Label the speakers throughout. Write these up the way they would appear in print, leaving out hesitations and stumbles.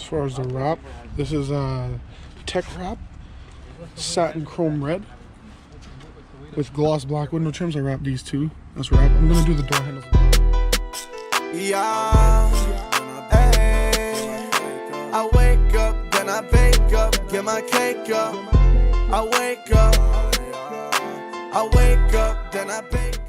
Speaker 1: far as the wrap, this is tech wrap, satin chrome red with gloss black window trims. I wrapped these two. That's wrap. I'm gonna do the door handles.
Speaker 2: Yeah, hey, I wake up, then I bake up, get my cake up. I wake up, then I bake up.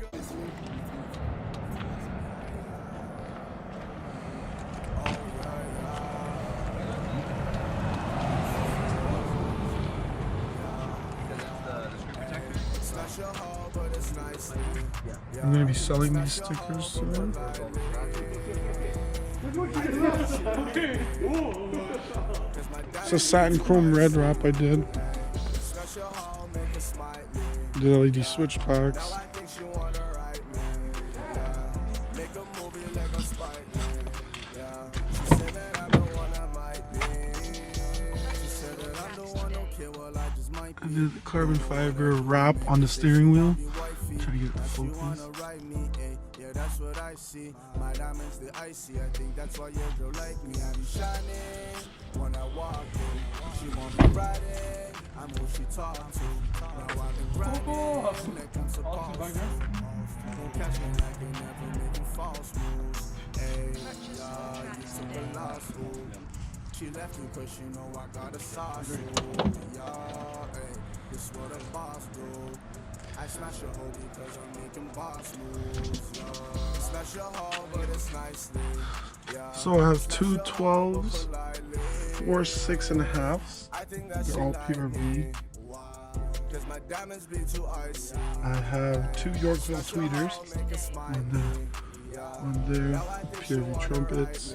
Speaker 1: I'm gonna be selling these stickers soon. It's a satin chrome red wrap I did. The LED switch packs. I did the carbon fiber wrap on the steering wheel. Try to get the focus.
Speaker 2: Yeah, that's what I see. My diamonds, the icy. I think that's why your girl like me. I be shining when I walk in. She want me riding. I'm who she talk to. Now I've been grinding. Like I'm supposed to. Don't catch me like they never making false moves. Hey, you super lost. She left me cause she know I got a sauce. Yeah, hey, this what a boss do. I smash your hoe because I'm making boss moves. Smash your hoe, but it's nicely.
Speaker 1: So I have two 12s, 4 6.5s. They're all PRV. I have two Yorkville tweeters. One there, PRV trumpets.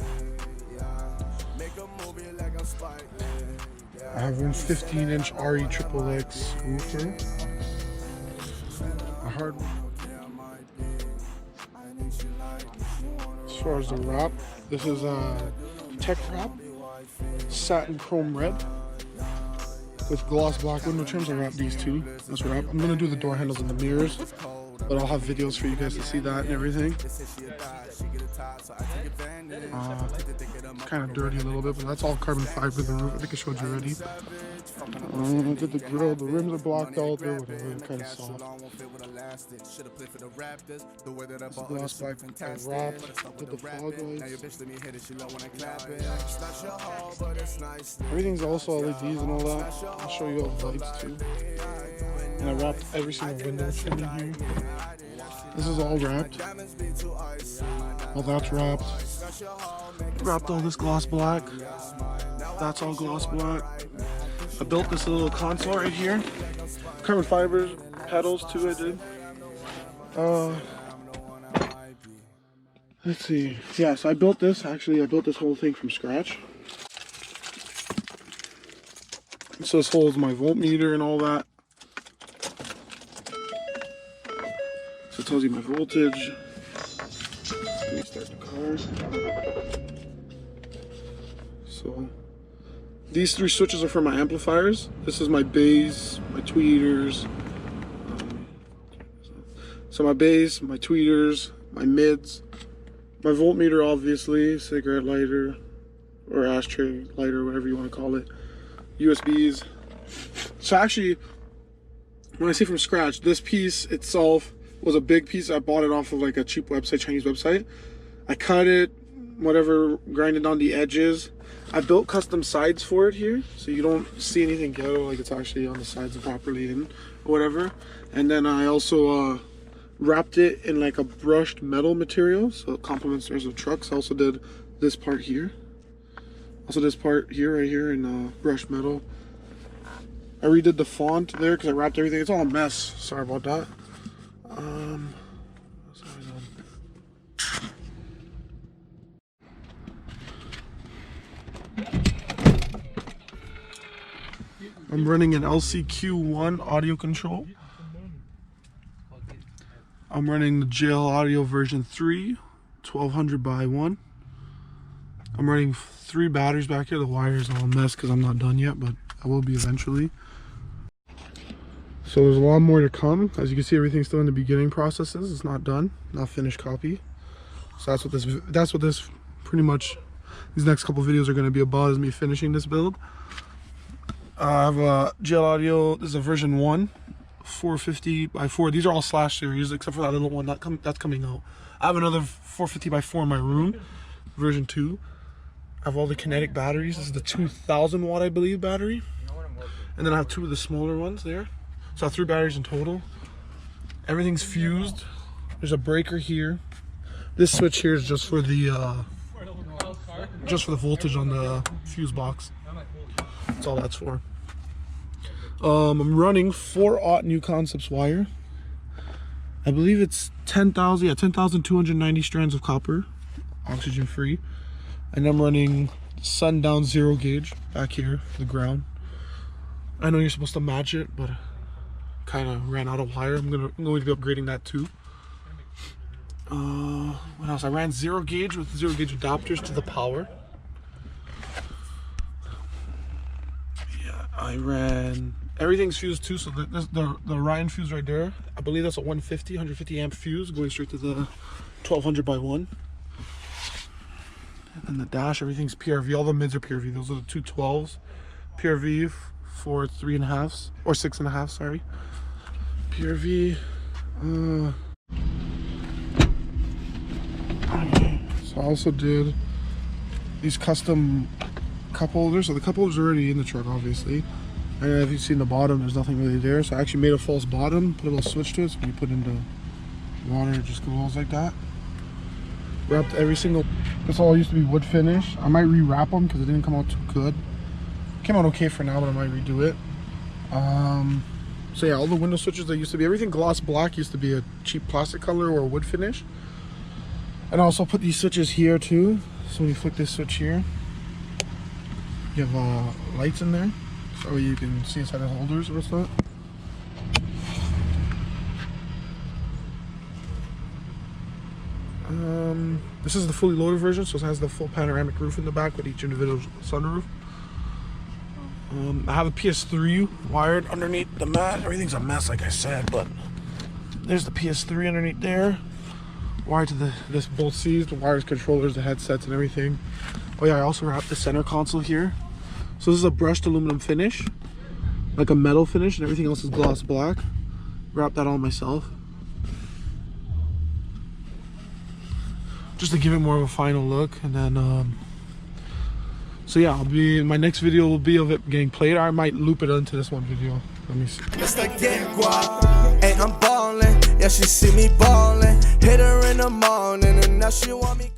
Speaker 1: I have one 15-inch RE XXX woofer. A hard one. As far as the wrap, this is a tech wrap, satin chrome red with gloss black window trims. I wrapped these two. That's wrap. I'm gonna do the door handles and the mirrors, but I'll have videos for you guys to see that and everything. Kind of dirty a little bit, but that's all carbon fiber. The roof, I think I showed you already. I did the grill. The rims are blocked out there, whatever. Kind of soft. This gloss black I wrapped. Did the fog lights. Everything's also LEDs and all that. I'll show you all the lights too. And I wrapped every single window trim in here. This is all wrapped. Well, that's wrapped. Wrapped all this gloss black. That's all gloss black. I built this little console right here. Carbon fibers, pedals too I did. Let's see. Yeah, so I built this. Actually, I built this whole thing from scratch. So this holds my voltmeter and all that. So it tells you my voltage. Let me start the car. So these three switches are for my amplifiers. This is my bass, my tweeters. So my bass, my tweeters, my mids, my voltmeter, obviously, cigarette lighter or ashtray lighter, whatever you want to call it. USBs. So actually, when I say from scratch, this piece itself was a big piece. I bought it off of like a cheap website, Chinese website. I cut it, whatever, grinded on the edges. I built custom sides for it here, so you don't see anything ghetto, like it's actually on the sides and properly in, or whatever. And then I also wrapped it in like a brushed metal material, so it complements the rest of the trucks. I also did this part here. Also this part here, right here, in brushed metal. I redid the font there because I wrapped everything. It's all a mess. Sorry about that. I'm running an LCQ1 audio control. I'm running the Jlaudio version 3, 1200 by 1. I'm running 3 batteries back here. The wire's all a mess because I'm not done yet, but I will be eventually. So there's a lot more to come. As you can see, everything's still in the beginning processes. It's not done, not finished copy. So that's what this pretty much These next couple videos are going to be about me finishing this build. I have a Jlaudio. This is a version 1, 450 by 4. These are all slash series except for that little one that's coming out. I have another 450 by 4 in my room, version 2. I have all the kinetic batteries. This is the 2000 watt, I believe, battery. And then I have 2 of the smaller ones there. So I have 3 batteries in total. Everything's fused. There's a breaker here. This switch here is just for the voltage on the fuse box. That's all that's for. I'm running 4/0 New Concepts wire. I believe it's 10,000, yeah, 10,290 strands of copper, oxygen free. And I'm running sundown 0 gauge back here for the ground. I know you're supposed to match it, but kind of ran out of wire. I'm going to be upgrading that too. What else? I ran 0 gauge with 0 gauge adapters to the power. Yeah, I ran everything's fused too. So the Ryan fuse right there, I believe that's a 150 amp fuse going straight to the 1200 by 1. And then the dash, everything's PRV. All the mids are PRV. Those are the 2 12s. PRV for 3.5s or 6.5. Sorry. PRV. So I also did these custom cup holders. So the cup holders are already in the truck, obviously. And if you see in the bottom, there's nothing really there. So I actually made a false bottom, put a little switch to it. So when you put in the water, it just goes like that. Wrapped every single. This all used to be wood finish. I might re-wrap them because it didn't come out too good. Came out okay for now, but I might redo it. So yeah, all the window switches that used to be, everything gloss black used to be a cheap plastic color or wood finish. And I also put these switches here too. So when you flick this switch here, you have lights in there, so you can see inside the holders or what's that. This is the fully loaded version, so it has the full panoramic roof in the back with each individual sunroof. I have a PS3 wired underneath the mat. Everything's a mess, like I said, but there's the PS3 underneath there. Wired to this both C's, the wires, controllers, the headsets, and everything. Oh yeah, I also wrapped the center console here. So this is a brushed aluminum finish, like a metal finish, and everything else is gloss black. Wrapped that on myself, just to give it more of a final look. And then so yeah, my next video will be of it getting played. I might loop it into this one video. Let me see.
Speaker 2: It's the GETGUAP, and I'm ballin'. Yeah, she see me ballin'. Hit her in the morning, and now she want me.